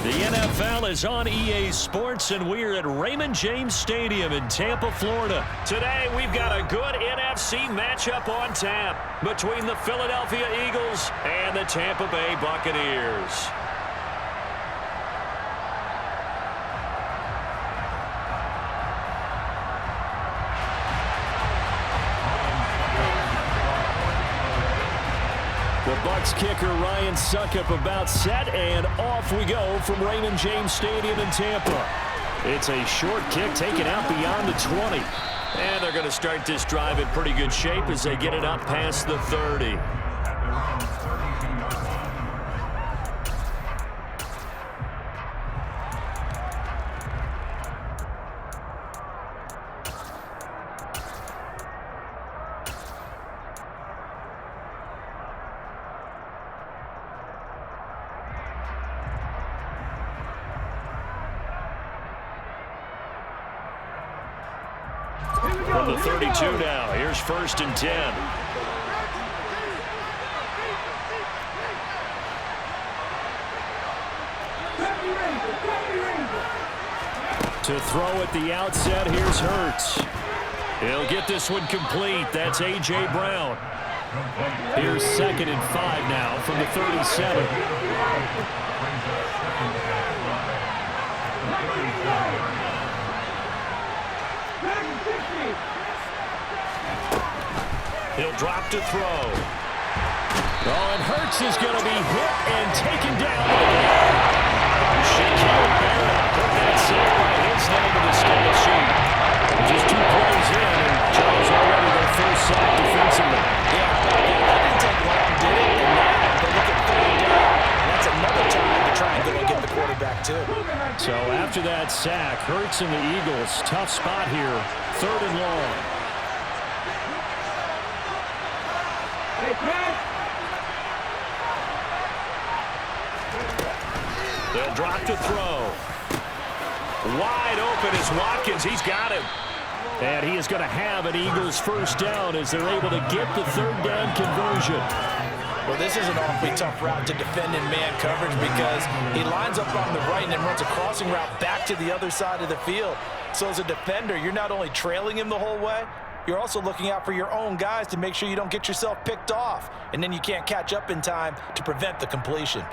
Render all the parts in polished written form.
The NFL is on EA Sports, and we're at Raymond James Stadium in Tampa, Florida. Today, we've got a good NFC matchup on tap between the Philadelphia Eagles and the Tampa Bay Buccaneers. The Bucs kicker Ryan Suckup about set, and off we go from Raymond James Stadium in Tampa. It's a short kick taken out beyond the 20. And they're going to start this drive in pretty good shape as they get it up past the 30. From the 32 now, here's 1st and 10. To throw at the outset, here's Hurts. He'll get this one complete. That's A.J. Brown. Here's 2nd and 5 now from the 37. He'll drop to throw. Oh, and Hurts is going to be hit and taken down. Shaquille Barrett put that save by his name to the stat sheet. Just 2 plays in, and Charles already their first sack defensively. Yeah, that didn't take long, did it? And now they look at 3rd down. That's another time to try and go and get the quarterback, too. So after that sack, Hurts and the Eagles, tough spot here, 3rd and long. They'll drop to throw. Wide open is Watkins. He's got him. And he is going to have an Eagles first down as they're able to get the 3rd down conversion. Well, this is an awfully tough route to defend in man coverage because he lines up on the right and then runs a crossing route back to the other side of the field. So as a defender, you're not only trailing him the whole way, you're also looking out for your own guys to make sure you don't get yourself picked off. And then you can't catch up in time to prevent the completion.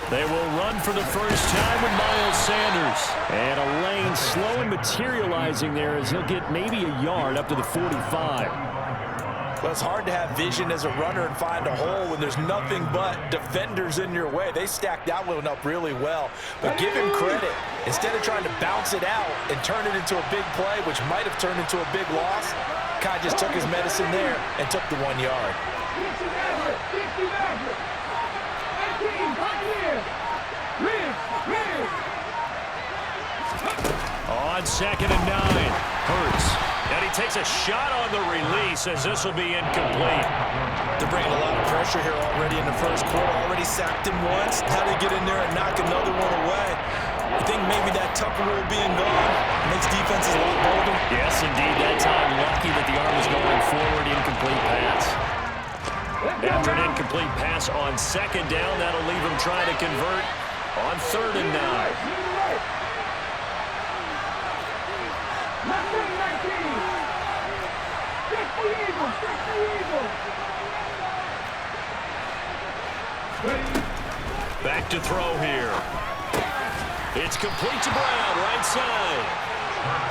They will run for the first time with Miles Sanders. And a lane slow and materializing there as he'll get maybe a yard up to the 45. Well, it's hard to have vision as a runner and find a hole when there's nothing but defenders in your way. They stacked that one up really well. But give him credit. Instead of trying to bounce it out and turn it into a big play, which might have turned into a big loss, Kai just took his medicine there and took the 1 yard. On 2nd and 9, Hurts. And he takes a shot on the release as this will be incomplete. They're bringing a lot of pressure here already in the first quarter. Already sacked him once. Now they get in there and knock another one away. You think maybe that Tucker rule being gone makes defenses a lot bolder? Yes, indeed. That time, lucky that the arm was going forward. Incomplete pass. After an incomplete pass on 2nd down, that'll leave him trying to convert on 3rd and 9. Back to throw here. It's complete to Brown, right side.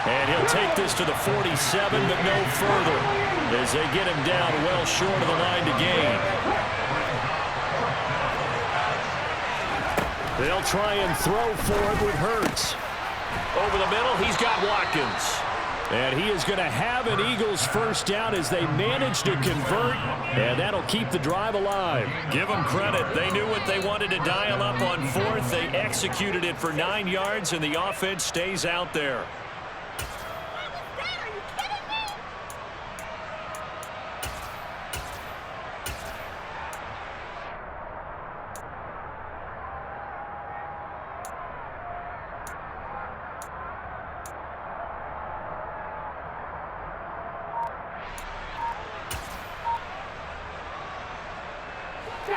And he'll take this to the 47, but no further as they get him down well short of the line to gain. They'll try and throw for it with Hurts. Over the middle, he's got Watkins. And he is going to have an Eagles first down as they manage to convert, and that'll keep the drive alive. Give them credit. They knew what they wanted to dial up on 4th. They executed it for 9 yards, and the offense stays out there.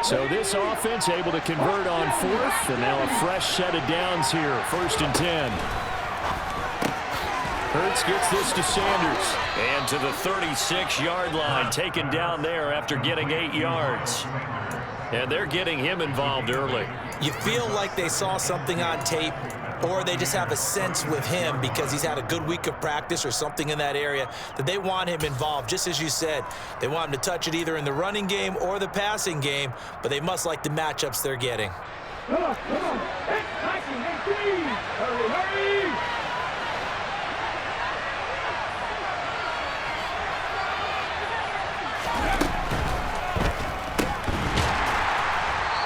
So this offense able to convert on fourth, and now a fresh set of downs here, 1st and 10. Hurts gets this to Sanders. And to the 36-yard line, taken down there after getting 8 yards. And they're getting him involved early. You feel like they saw something on tape, or they just have a sense with him because he's had a good week of practice or something in that area that they want him involved. Just as you said, they want him to touch it either in the running game or the passing game, but they must like the matchups they're getting. Come on. It's 1918. Hurry.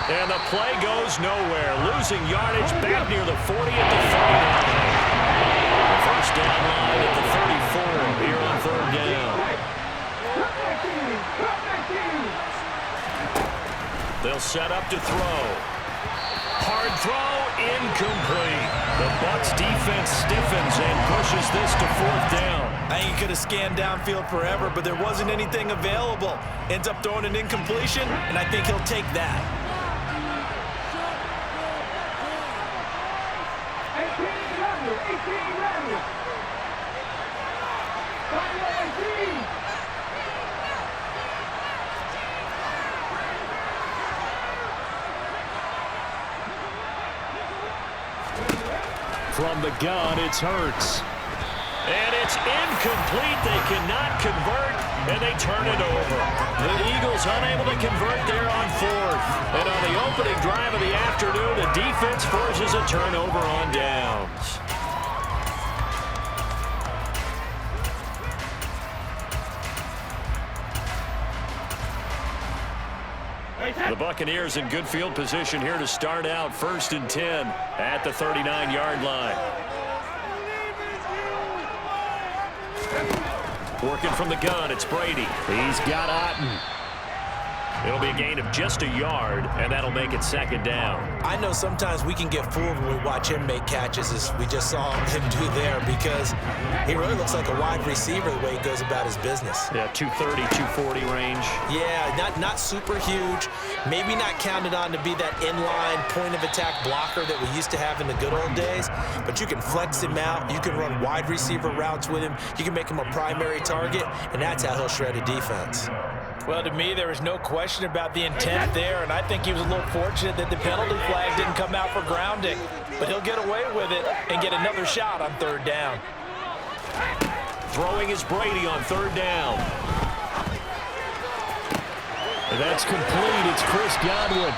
And the play goes nowhere. Losing yardage back near the 40 at the 49. First down line at the 34 here on 3rd down. They'll set up to throw. Hard throw, incomplete. The Bucs defense stiffens and pushes this to 4th down. I think he could have scanned downfield forever, but there wasn't anything available. Ends up throwing an incompletion, and I think he'll take that. From the gun, it's Hurts. And it's incomplete. They cannot convert, and they turn it over. The Eagles unable to convert there on 4th. And on the opening drive of the afternoon, the defense forces a turnover on downs. The Buccaneers in good field position here to start out 1st and 10 at the 39-yard line. Working from the gun, it's Brady. He's got Otten. It'll be a gain of just a yard, and that'll make it 2nd down. I know sometimes we can get fooled when we watch him make catches, as we just saw him do there, because he really looks like a wide receiver the way he goes about his business. Yeah, 230, 240 range. Yeah, not super huge. Maybe not counted on to be that inline point-of-attack blocker that we used to have in the good old days, but you can flex him out. You can run wide receiver routes with him. You can make him a primary target, and that's how he'll shred a defense. Well, to me, there was no question about the intent there, and I think he was a little fortunate that the penalty flag didn't come out for grounding. But he'll get away with it and get another shot on 3rd down. Throwing is Brady on 3rd down. And that's complete. It's Chris Godwin.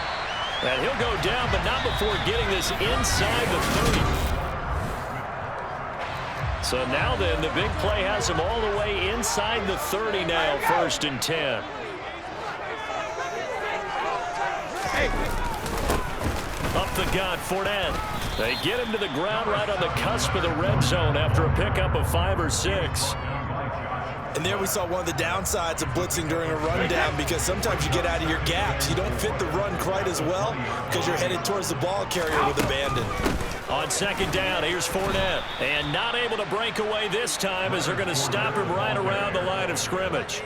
And he'll go down, but not before getting this inside the 30. So now then, the big play has him all the way inside the 30 now, 1st and 10. Up the gun, Fournette. They get him to the ground right on the cusp of the red zone after a pickup of 5 or 6. And there we saw one of the downsides of blitzing during a rundown, because sometimes you get out of your gaps. You don't fit the run quite as well because you're headed towards the ball carrier with abandon. On 2nd down, here's Fournette. And not able to break away this time as they're going to stop him right around the line of scrimmage.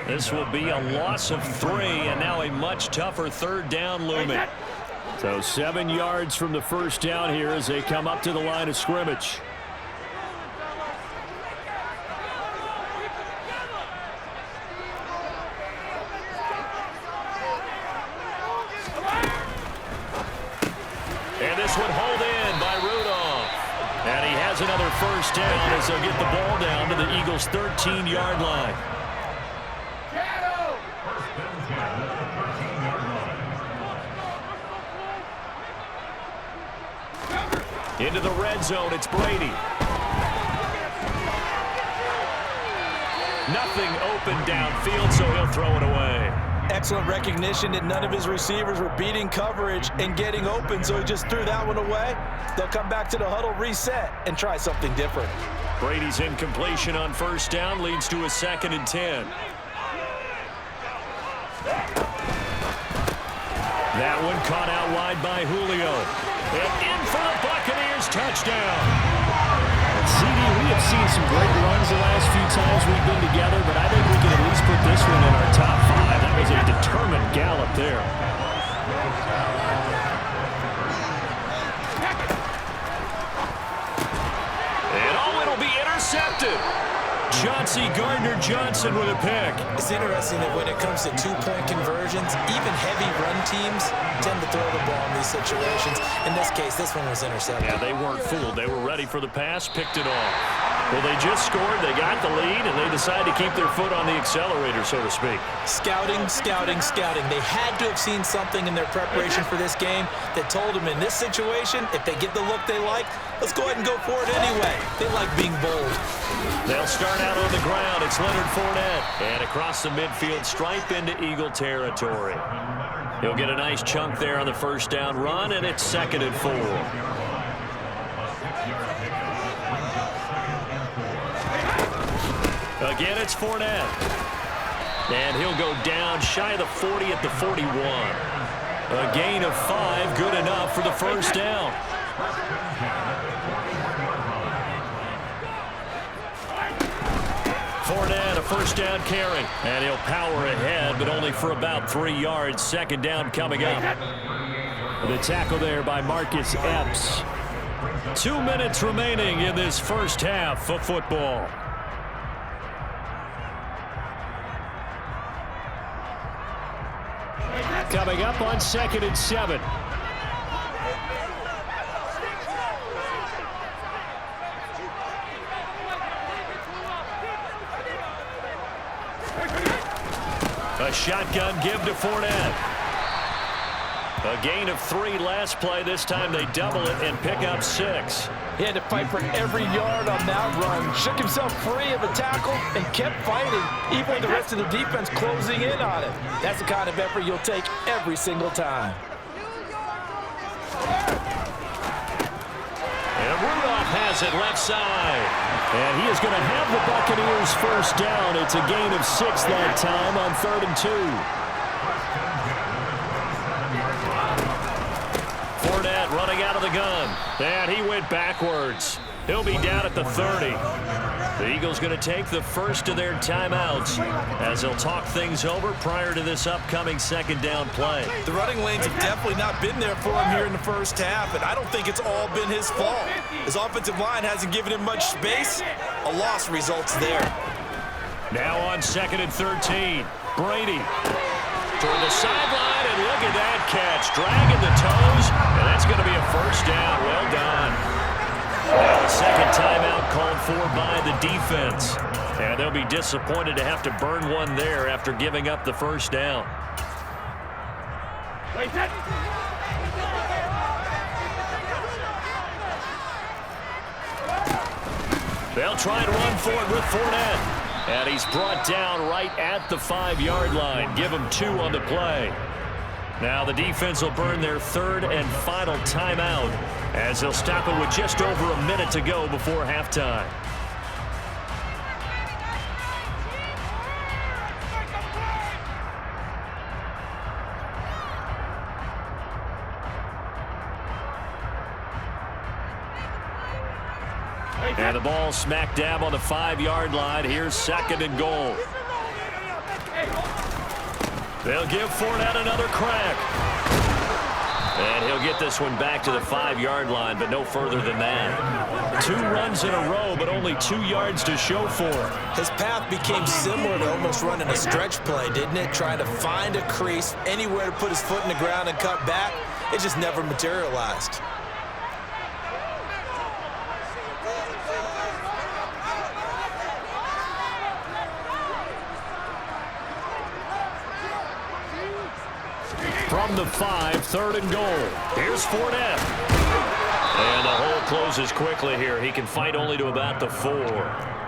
This will be a loss of 3, and now a much tougher 3rd down looming. So 7 yards from the 1st down here as they come up to the line of scrimmage. And this one hauled in by Rudolph. And he has another 1st down as they'll get the ball down to the Eagles' 13-yard line. Into the red zone, it's Brady. Nothing open downfield, so he'll throw it away. Excellent recognition that none of his receivers were beating coverage and getting open, so he just threw that one away. They'll come back to the huddle, reset, and try something different. Brady's incompletion on 1st down leads to a 2nd and 10. That one caught out wide by Julio. And in for the Buccaneers touchdown. CD, we have seen some great runs the last few times we've been together, but I think we can at least put this one in our top 5. That was a determined gallop there. And oh, it'll be intercepted. Chauncey Gardner-Johnson with a pick. It's interesting that when it comes to two-point conversions, even heavy run teams tend to throw the ball in these situations. In this case, this one was intercepted. Yeah, they weren't fooled. They were ready for the pass, picked it off. Well, they just scored, they got the lead, and they decided to keep their foot on the accelerator, so to speak. Scouting, scouting, scouting. They had to have seen something in their preparation for this game that told them in this situation, if they get the look they like, let's go ahead and go for it anyway. They like being bold. They'll start out on the ground. It's Leonard Fournette. And across the midfield stripe into Eagle territory. He'll get a nice chunk there on the first down run, and it's 2nd and 4. Again, it's Fournette. And he'll go down shy of the 40 at the 41. A gain of 5, good enough for the first down. Fournette, a first down carry. And he'll power ahead, but only for about 3 yards. 2nd down coming up. The tackle there by Marcus Epps. 2 minutes remaining in this first half of football. Coming up on 2nd and 7. A shotgun give to Fournette. A gain of 3 last play. This time they double it and pick up 6. He had to fight for every yard on that run. Shook himself free of a tackle and kept fighting, even with the rest of the defense closing in on it. That's the kind of effort you'll take every single time. And Rudolph has it left side. And he is going to have the Buccaneers first down. It's a gain of 6 that time on 3rd and 2. Fournette running out of the gun. And he went backwards. He'll be down at the 30. The Eagles going to take the first of their timeouts as they'll talk things over prior to this upcoming 2nd down play. The running lanes have definitely not been there for him here in the first half, and I don't think it's all been his fault. His offensive line hasn't given him much space. A loss results there. Now on 2nd and 13. Brady toward the sideline, and look at that catch. Dragging the toes, and that's going to be a first down. Well done. Now a second timeout called for by the defense. And they'll be disappointed to have to burn one there after giving up the first down. They'll try and run for it with Fournette. And he's brought down right at the 5-yard line. Give him 2 on the play. Now the defense will burn their 3rd and final timeout as they'll stop it with just over a minute to go before halftime. And the ball smack dab on the 5-yard line. Here's 2nd and goal. They'll give Fournette another crack. And he'll get this one back to the 5-yard line, but no further than that. 2 runs in a row, but only 2 yards to show for it. His path became similar to almost running a stretch play, didn't it? Trying to find a crease, anywhere to put his foot in the ground and cut back. It just never materialized. From the 5, 3rd and goal. Here's Fournette. And the hole closes quickly here. He can fight only to about the 4.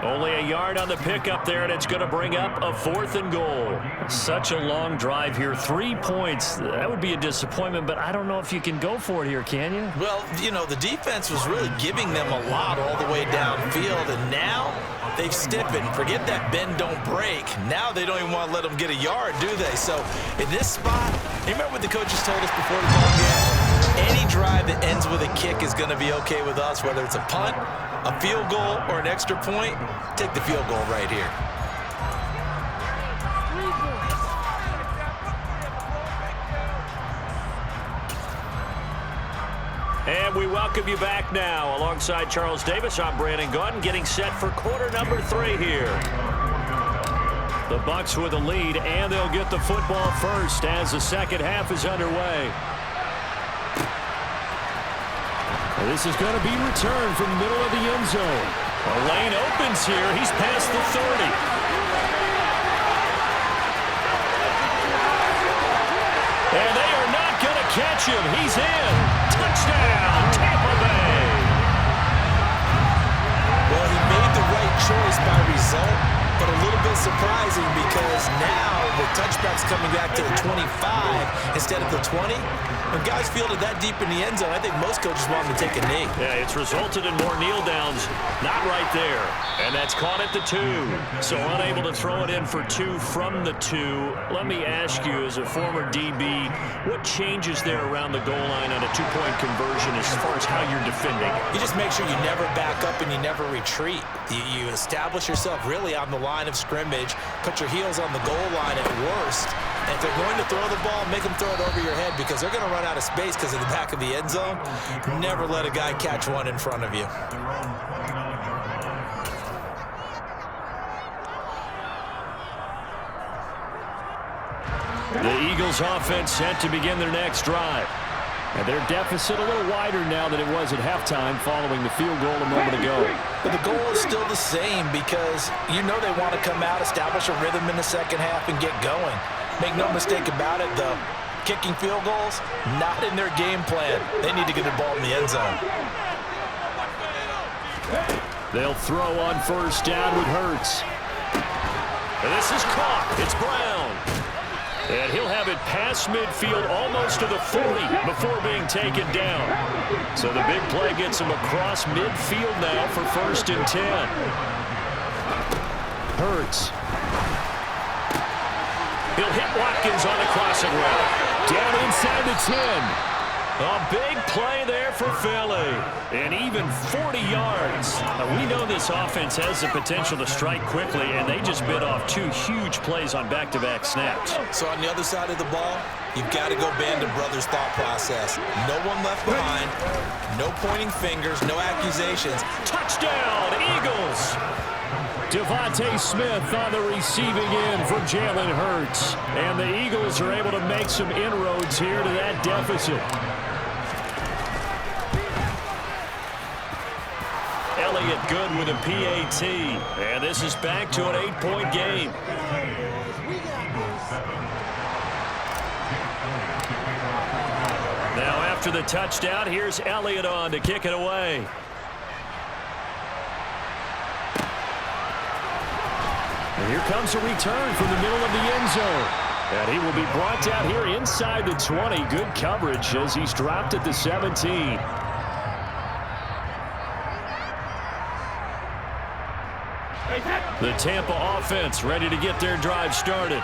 Only a yard on the pickup there, and it's going to bring up a 4th and goal. Such a long drive here. 3 points. That would be a disappointment, but I don't know if you can go for it here, can you? Well, you know, the defense was really giving them a lot all the way downfield, and now they've stiffened. Forget that bend, don't break. Now they don't even want to let them get a yard, do they? So in this spot, you remember what the coaches told us before the ball game? Any drive that ends with a kick is going to be okay with us, whether it's a punt, a field goal, or an extra point. Take the field goal right here. And we welcome you back now. Alongside Charles Davis, I'm Brandon Gaudin, getting set for quarter number 3 here. The Bucks with a lead, and they'll get the football first as the second half is underway. And this is going to be returned from the middle of the end zone. A lane opens here. He's past the 30. And they are not going to catch him. He's in. Touchdown, Tampa Bay. Well, he made the right choice by result, but a little bit surprising because now the touchback's coming back to the 25 instead of the 20. When guys fielded that deep in the end zone, I think most coaches want them to take a knee. Yeah, it's resulted in more kneel downs. Not right there. And that's caught at the 2. So unable to throw it in for 2 from the 2. Let me ask you, as a former DB, what changes there around the goal line on a 2-point conversion as far as how you're defending? You just make sure you never back up and you never retreat. You establish yourself really on the line of scrimmage, put your heels on the goal line at worst. And if they're going to throw the ball, make them throw it over your head because they're going to run out of space because of the back of the end zone. Never let a guy catch one in front of you. The Eagles offense set to begin their next drive. And their deficit a little wider now than it was at halftime following the field goal a moment ago. But the goal is still the same because you know they want to come out, establish a rhythm in the second half, and get going. Make no mistake about it, though. Kicking field goals, not in their game plan. They need to get the ball in the end zone. They'll throw on first down with Hurts. And this is caught. It's Brown. And he'll have it past midfield almost to the 40 before being taken down. So the big play gets him across midfield now for 1st and 10. Hurts. He'll hit Watkins on the crossing route. Down inside the 10. A big play there for Philly. And even 40 yards. Now, we know this offense has the potential to strike quickly, and they just bit off 2 huge plays on back-to-back snaps. So on the other side of the ball, you've got to go Band of Brothers thought process. No one left behind. No pointing fingers. No accusations. Touchdown, Eagles! Devontae Smith on the receiving end from Jalen Hurts. And the Eagles are able to make some inroads here to that deficit. Elliott good with a PAT. And this is back to an 8-point game. Now after the touchdown, here's Elliott on to kick it away. And here comes a return from the middle of the end zone. And he will be brought down here inside the 20. Good coverage as he's dropped at the 17. The Tampa offense ready to get their drive started.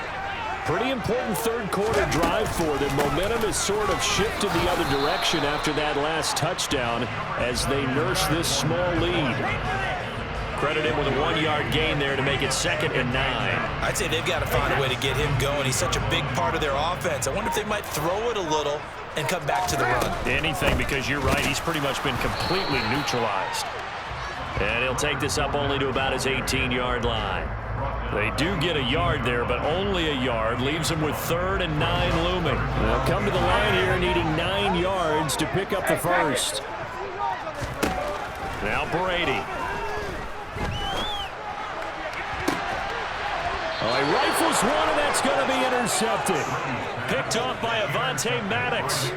Pretty important third-quarter drive for them. Momentum has sort of shifted the other direction after that last touchdown as they nurse this small lead. Credit him with a 1-yard gain there to make it 2nd and 9. I'd say they've got to find a way to get him going. He's such a big part of their offense. I wonder if they might throw it a little and come back to the run. Anything, because you're right. He's pretty much been completely neutralized. And he'll take this up only to about his 18-yard line. They do get a yard there, but only a yard. Leaves them with 3rd and 9 looming. They'll come to the line here needing 9 yards to pick up the first. Now Brady. Oh, he rifles one, and that's going to be intercepted. Picked off by Avonte Maddox.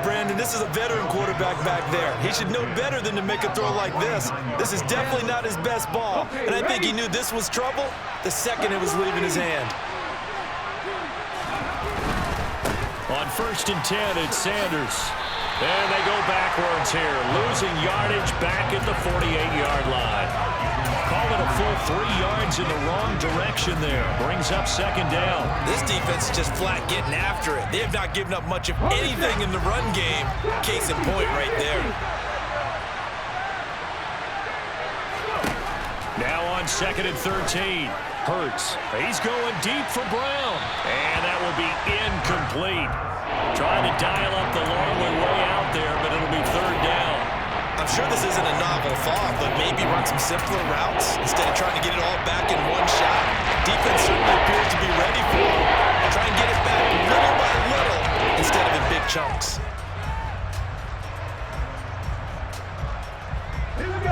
Brandon, this is a veteran quarterback back there. He should know better than to make a throw like this. This is definitely not his best ball, and I think he knew this was trouble the second it was leaving his hand. On 1st and 10, it's Sanders. And they go backwards here, losing yardage back at the 48-yard line. Call it a full 3 yards in the wrong direction there. Brings up 2nd down. This defense is just flat getting after it. They have not given up much of anything in the run game. Case in point right there. Now on 2nd and 13. Hurts. He's going deep for Brown. And that will be incomplete. Trying to dial up the long way out there, but it'll be 3rd down. I'm sure this isn't a novel thought, but maybe run some simpler routes instead of trying to get it all back in one shot. Defense certainly appears to be ready for him. Try and get it back little by little instead of in big chunks.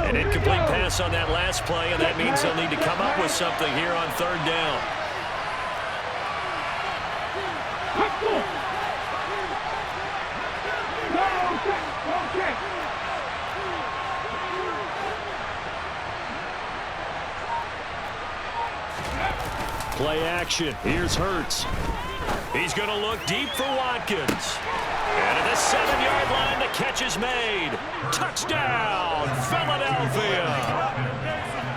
An incomplete pass on that last play, and that means they'll need to come up with something here on third down. Play action. Here's Hurts. He's going to look deep for Watkins. And at the 7-yard line, the catch is made. Touchdown, Philadelphia.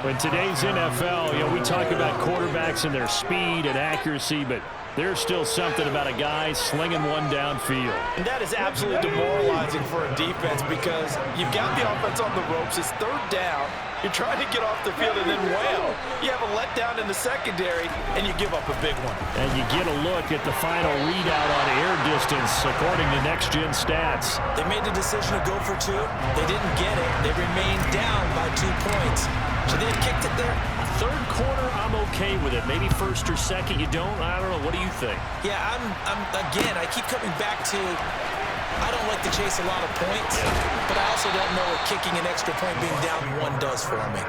In today's NFL, we talk about quarterbacks and their speed and accuracy, but there's still something about a guy slinging one downfield. And that is absolutely demoralizing for a defense because you've got the offense on the ropes. It's third down. You're trying to get off the field, and then wham, you have a letdown in the secondary, and you give up a big one. And you get a look at the final readout on air distance, according to Next Gen Stats. They made the decision to go for 2. They didn't get it. They remained down by 2 points. Should they have kicked it there? Third quarter, I'm okay with it. Maybe first or second, you don't? I don't know. What do you think? Yeah, again, I keep coming back to I don't like to chase a lot of points, but I also don't know what kicking an extra point being down 1 does for me.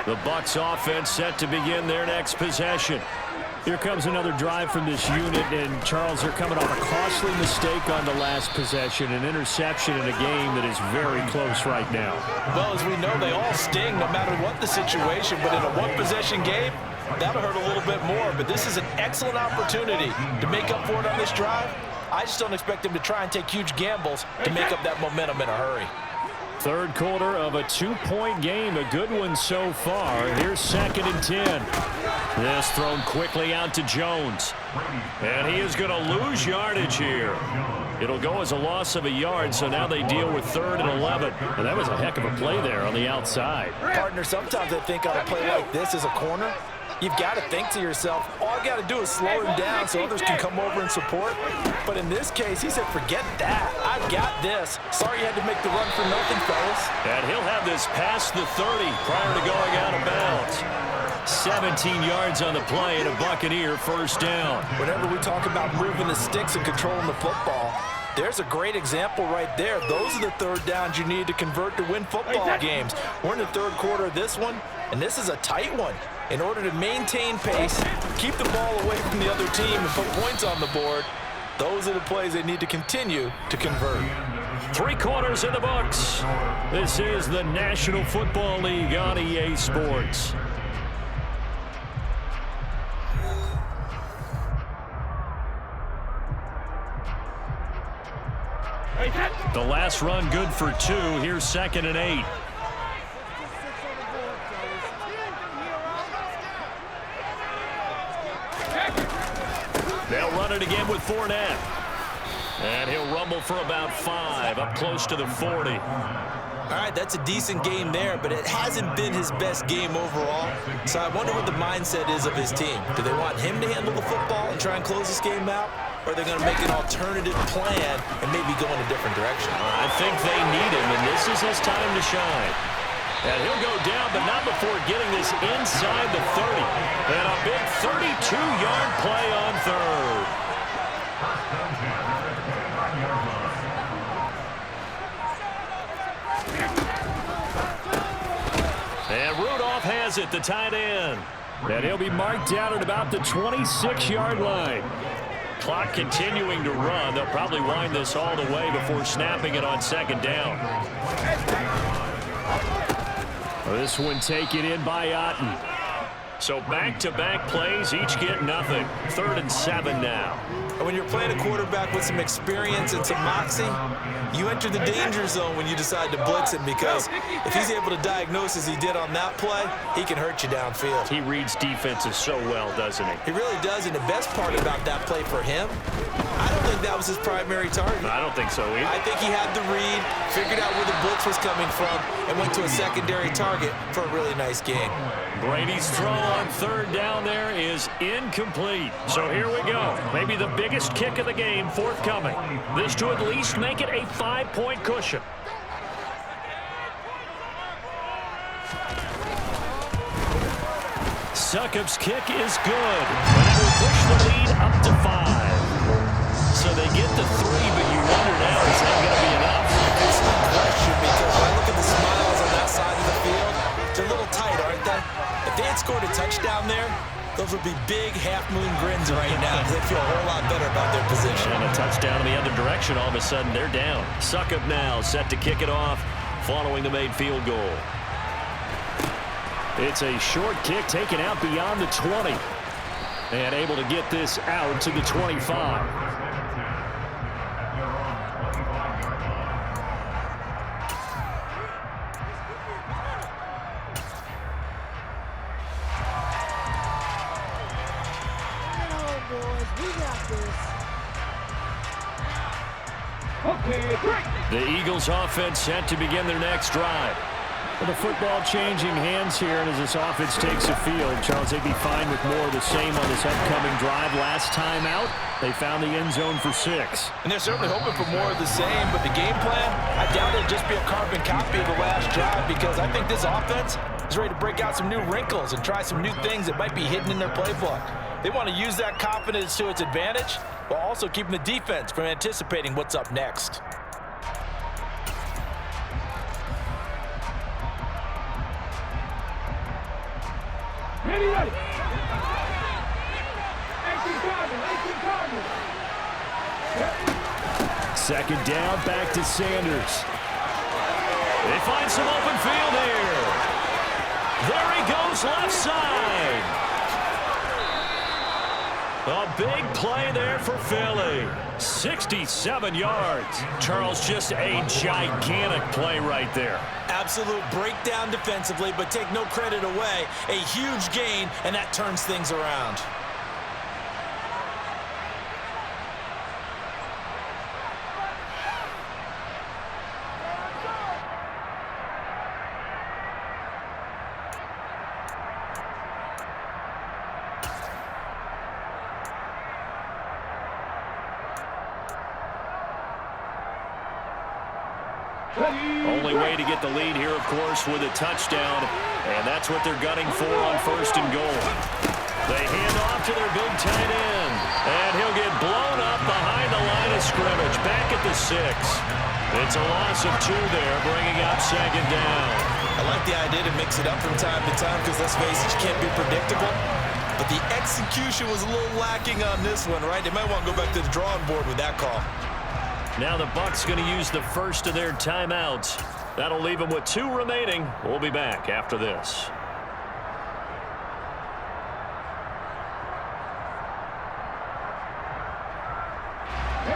The Bucs offense set to begin their next possession. Here comes another drive from this unit, and Charles, they're coming off a costly mistake on the last possession, an interception in a game that is very close right now. Well, as we know, they all sting no matter what the situation, but in a one-possession game, that'll hurt a little bit more. But this is an excellent opportunity to make up for it on this drive. I just don't expect them to try and take huge gambles to make up that momentum in a hurry. Third quarter of a 2-point game, a good one so far. Here's 2nd and 10. This thrown quickly out to Jones. And he is going to lose yardage here. It'll go as a loss of a yard, so now they deal with 3rd and 11. And that was a heck of a play there on the outside. Partner, sometimes I think on a play like this as a corner, you've got to think to yourself, all I got to do is slow him down so others can come over and support. But in this case, he said, forget that. I've got this. Sorry you had to make the run for nothing, fellas. And he'll have this past the 30 prior to going out of bounds. 17 yards on the play and a Buccaneer first down. Whenever we talk about moving the sticks and controlling the football, there's a great example right there. Those are the third downs you need to convert to win football games. We're in the third quarter of this one, and this is a tight one. In order to maintain pace, keep the ball away from the other team, and put points on the board, those are the plays they need to continue to convert. 3 quarters in the books. This is the National Football League on EA Sports. The last run good for 2. Here's 2nd and 8. They'll run it again with Fournette. And he'll rumble for about 5, up close to the 40. All right, that's a decent game there, but it hasn't been his best game overall. So I wonder what the mindset is of his team. Do they want him to handle the football and try and close this game out? Or are they going to make an alternative plan and maybe go in a different direction? I think they need him, and this is his time to shine. And he'll go down, but not before getting this inside the 30. And a big 32-yard play on 3rd. And Rudolph has it, the tight end. And he'll be marked out at about the 26-yard line. Clock continuing to run. They'll probably wind this all the way before snapping it on 2nd down. This one taken in by Otten. So back-to-back plays, each get nothing. 3rd and 7 now. When you're playing a quarterback with some experience and some moxie, you enter the danger zone when you decide to blitz him, because if he's able to diagnose as he did on that play, he can hurt you downfield. He reads defenses so well, doesn't he? He really does, and the best part about that play for him, I don't think that was was his primary target. I don't think so either. I think he had the read, figured out where the blitz was coming from, and went to a secondary target for a really nice gain. Brady's throw on third down there is incomplete. So here we go. Maybe the biggest kick of the game forthcoming. This to at least make it a 5-point cushion. Succop's kick is good, but it will push the lead up to 5. So they get the 3, but you wonder now, is that going to be enough? It's no question, because when I look at the smiles on that side of the field, they're a little tight, aren't they? If they had scored a touchdown there, those would be big half-moon grins right now because they feel a whole lot better about their position. And a touchdown in the other direction, all of a sudden they're down. Succop now set to kick it off following the made field goal. It's a short kick taken out beyond the 20. And able to get this out to the 25. The Eagles offense set to begin their next drive. Well, the football changing hands here, and as this offense takes the field, Charles, they'd be fine with more of the same on this upcoming drive. Last time out, they found the end zone for 6. And they're certainly hoping for more of the same, but the game plan, I doubt it'll just be a carbon copy of the last drive, because I think this offense is ready to break out some new wrinkles and try some new things that might be hidden in their playbook. They want to use that confidence to its advantage, while also keeping the defense from anticipating what's up next. Ready, ready. Second down, back to Sanders. They find some open field here. There he goes, left side. A big play there for Philly. 67 yards. Charles, just a gigantic play right there. Absolute breakdown defensively, but take no credit away. A huge gain, and that turns things around. Only way to get the lead here, of course, with a touchdown, and that's what they're gunning for on 1st and goal. They hand off to their big tight end, and he'll get blown up behind the line of scrimmage, back at the 6. It's a loss of 2 there, bringing up 2nd down. I like the idea to mix it up from time to time because, let's face it, you can't be predictable. But the execution was a little lacking on this one, right? They might want to go back to the drawing board with that call. Now the Bucs going to use the first of their timeouts. That'll leave them with 2 remaining. We'll be back after this.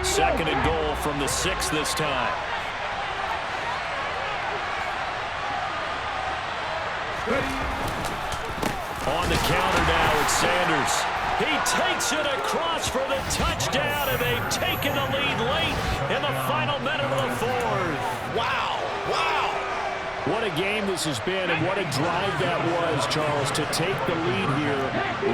Second and goal from the 6 this time. On the counter now, it's Sanders. He takes it across for the touchdown, and they've taken the lead late in the final minute of the 4th. Wow, wow. What a game this has been, and what a drive that was, Charles, to take the lead here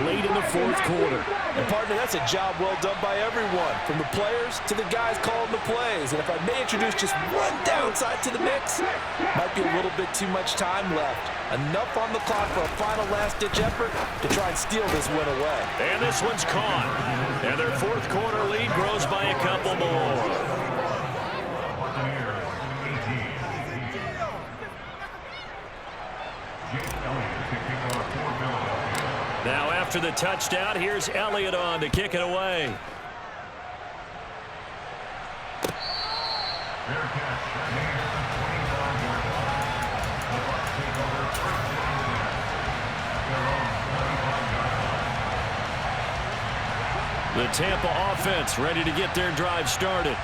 late in the 4th quarter. And, partner, that's a job well done by everyone, from the players to the guys calling the plays. And if I may introduce just one downside to the mix, might be a little bit too much time left. Enough on the clock for a final last-ditch effort to try and steal this win away. And this one's caught. And their 4th quarter lead grows by a couple more. Now after the touchdown, here's Elliott on to kick it away. The Tampa offense ready to get their drive started.